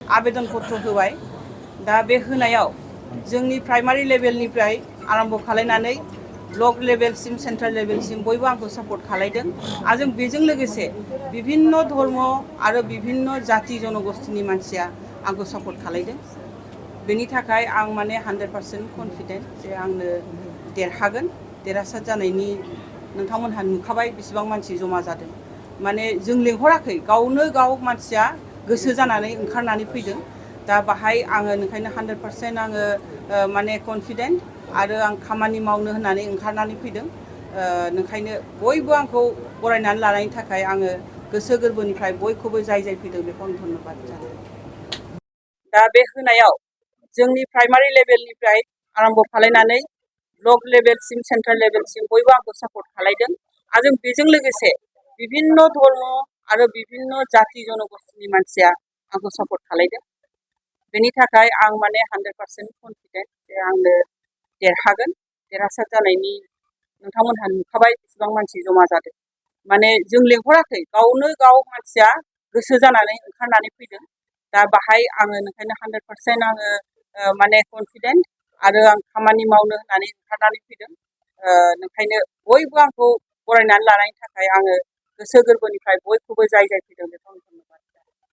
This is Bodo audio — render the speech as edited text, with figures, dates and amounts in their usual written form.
आवेदन पत्र होबाय दा बे होनायाव जोंनि प्राइमारि लेभेलनिफ्राय आरम्भ खालायनानै ब्लक लेभेलसिम सेन्ट्रेल लेभेलसिम बयबो आंखौ सापर्ट खालायदों आरो जों बेजों लोगोसे विभिन्न धर्म आरो विभिन्न जाति जनगोष्ठीनि मानसिया आंखौ सापर्ट खालायदों बेनि थाखाय आं माने 100% कनफिडेन्ट जे आंनो देरहागोन देरहासार जानायनि नोंथांमोनहा नुखाबाय बेसेबां मानसि जमा जादों माने जों लेंहराखै गावनो गाव मानसिया गोसो जानानै ओंखारनानै फैदों दा बाहाय आङो नोंखायनो 100% आङो माने कनफिडेन्ट आरो आं खामानि मावनो होननानै ओंखारनानै फैदों नोंखायनो बयबो आंखौ बरायनानै लानायनि थाखाय आङो गोसो गोरबोनिफ्राय बयखौबो जाय जाय फैदों बेखौ आं धन्यबाद जायो दा बे होनायाव जोंनि प्राइमारि लेभेलनिफ्राय आरम्भ खालायनानै ब्लक लेभेलसिम सेन्ट्रेल लेभेलसिम बयबो आंखौ सापर्ट खालायदों आरो जों बेजों लोगोसे विभिन्न धर्म आरो विभिन्न जाति जनगोष्ठीनि मानसिया आंखौ सापर्ट खालायदों बेनि थाखाय आं माने 100% कनफिडेन्ट जे आंनो देरहागोन देरहासार जानायनि नोंथांमोनहा नुखाबाय बेसेबां मानसि जमा जादों माने जों लेंहराखै गावनो गाव मानसिया गोसो जानानै ओंखारनानै फैदों दा बाहाय आङो नोंखायनो 100% आङो माने कनफिडेन्ट आरो आं खामानि मावनो होननानै ओंखारनानै फैदों नोंखायनो बयबो आंखौ बरायनानै लानायनि थाखाय आङो गोसो गोरबोनिफ्राय बयखौबो जाय जाय फैदों बेखौ